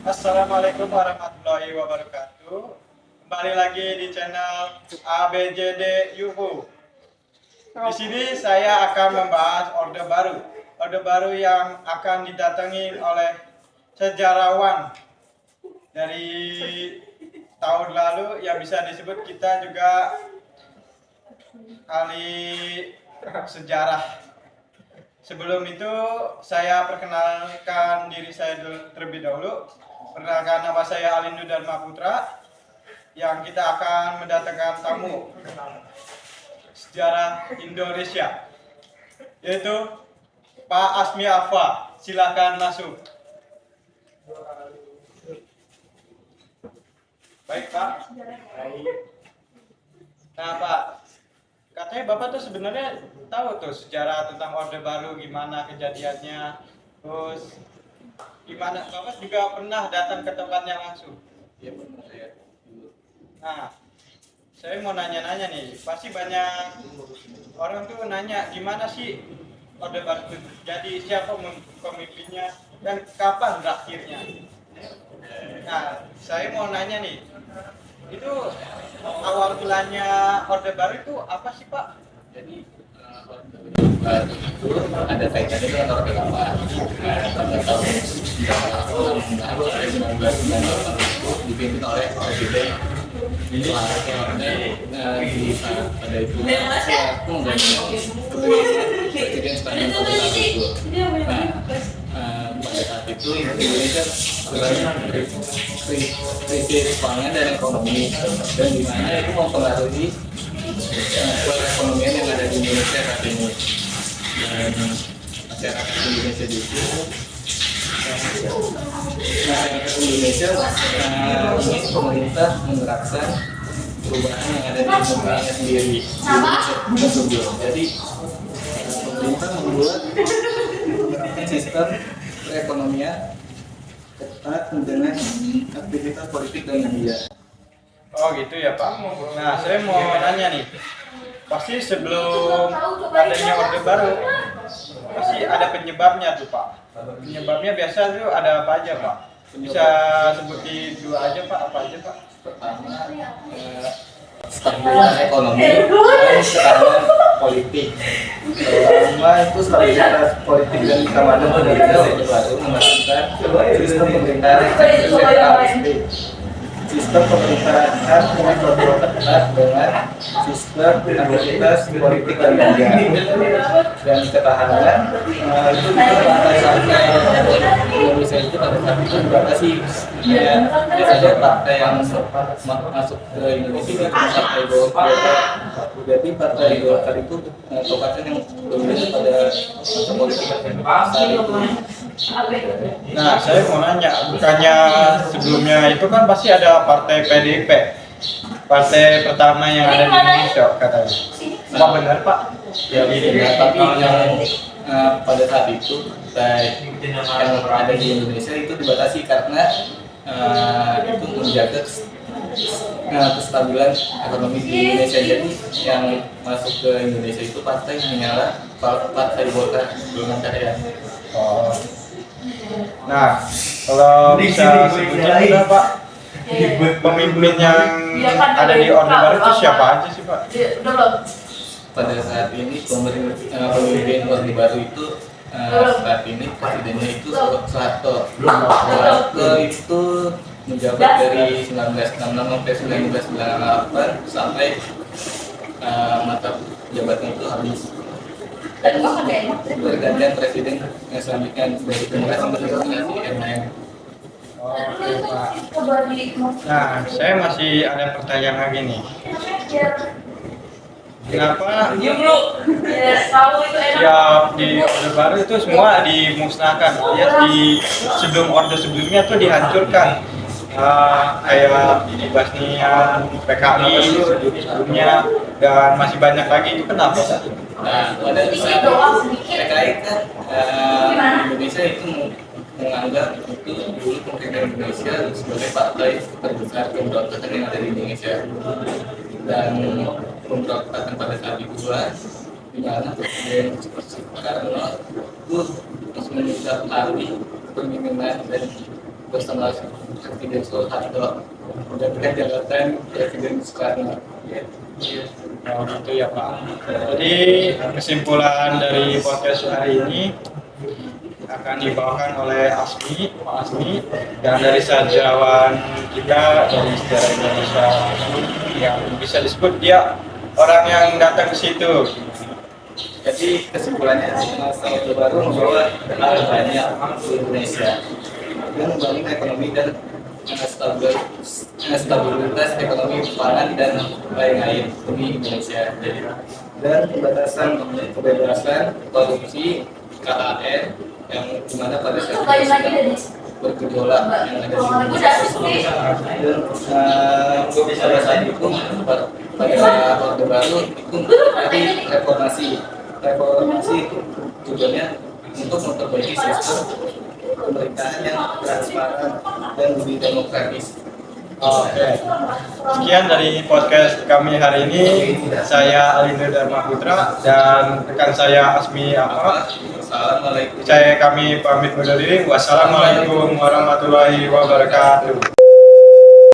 Assalamualaikum warahmatullahi wabarakatuh. Kembali lagi di channel ABJD UFO. Di sini saya akan membahas Orde Baru. Orde Baru yang akan didatangi oleh sejarawan dari tahun lalu yang bisa disebut kita juga ahli sejarah. Sebelum itu saya perkenalkan diri saya terlebih dahulu. Perkenalkan, nama saya Alindu Dharma Putra, yang kita akan mendatangkan tamu sejarah Indonesia, yaitu Pak Asmi Alfa. Silakan masuk. Baik Pak. Nah Pak, katanya Bapak tuh sebenarnya tahu tuh sejarah tentang Orde Baru, gimana kejadiannya, terus gimana Bapak juga pernah datang ke tempatnya langsung? Iya benar saya. Nah, saya mau nanya-nanya nih, pasti banyak orang tuh nanya gimana sih Orde Baru itu jadi, siapa pemimpinnya, dan kapan berakhirnya. Nah, saya mau nanya nih, itu awal bulannya Orde Baru itu apa sih Pak? Jadi baru itu ada kaitannya dengan Orde Lama. Pada tahun 1998 itu dipimpin oleh Presiden Soeharto. Pada itu aku menggantikan Presiden Soekarno pada saat itu. Pada saat itu Indonesia sedang krisis pangan dan ekonomi, dan di mana itu mempengaruhi perekonomian yang ada di Indonesia saat ini. Dan masyarakat Indonesia juga ingin pemerintah menerapkan perubahan yang ada di Indonesia sendiri. Jadi pemerintah membuat sistem perekonomian ketat dengan aktivitas politik dan media. Oh gitu ya Pak. Nah, saya mau nanya nih, pasti sebelum adanya Orde Baru pasti ada penyebabnya tuh Pak. Penyebabnya biasa tuh ada apa aja Pak? Bisa sebutin dua aja Pak, apa aja Pak? Pertama, stabilitas ekonomi dan tekanan politik. Pertama itu stabilitas politik dan keamanan pemerintah Orde Baru menerapkan sistem pemerintahan sentralistik. Sistem pemerintahan yang kontrol ketat dengan sistem aktivitas politik dan media, dan ketahanan itu juga pada saat Indonesia itu pada saat itu dibatasi. Biasanya partai yang masuk ke Indonesia itu partai Golkar. Jadi partai Golkar itu kekuatan yang dominan pada masa politik saat itu. Nah, saya mau nanya, bukannya sebelumnya itu kan pasti ada partai PDIP, partai pertama yang ada di Indonesia katanya. Apa benar Pak? Ya, tapi yang pada saat itu yang ada di Indonesia itu dibatasi karena itu menjaga kestabilan ekonomi di Indonesia. Jadi yang masuk ke Indonesia itu partai yang menyala partai Golkar Golongan Karya. Oh. Nah, kalau bisa sebutin juga Pak, pemimpin yang ada di Orde Baru itu siapa aja sih Pak? Pada saat ini pemimpin Orde Baru itu saat ini presidennya itu Soeharto. Soeharto itu menjabat dari 1966 sampai 1998 sampai masa jabatannya itu habis. Pergantian presiden yang selanjutnya dari generasi ke generasi MNM. Oke Pak. Nah, saya masih ada pertanyaan lagi nih. Kenapa ya di Orde Baru itu semua dimusnahkan? Ya di sebelum Orde sebelumnya tuh dihancurkan. Kayak di Bosnia, PKI sebelumnya, dan masih banyak lagi. Itu kenapa Pak? Nah, pada saat PKI kan Indonesia itu menganggap itu dulu pemerintah Indonesia sebagai partai terbesar pemberontakan yang ada di Indonesia, dan pemberontakan pada saat itu di mana Presiden Soekarno itu meminta alih kepemimpinan dan bersama Presiden Soeharto mendapatkan jabatan Presiden Soekarno. Oh gitu ya Pak. Jadi kesimpulan dari podcast hari ini akan dibawakan oleh Pak Asmi, dan dari sejarawan kita dari sejarah Indonesia yang bisa disebut dia orang yang datang ke situ. Jadi kesimpulannya masa Orde Baru membawa hal banyak ke Indonesia dan membangun ekonomi dan stabilitas ekonomi pangan dan lain-lain di Indonesia dan pembatasan kebebasan korupsi KAN yang dimana pada saat itu bergejolak yang ada di Indonesia dan pada saat itu pada Orde Baru itu terjadi reformasi itu tujuannya untuk memperbaiki sistem pemerintahan yang transparan dan lebih demokratis. Oke. Sekian dari podcast kami hari ini. Saya Alindo Dharma Putra dan rekan saya Asmi Apa. Assalamualaikum. Kami pamit undur diri. Wassalamualaikum warahmatullahi wabarakatuh.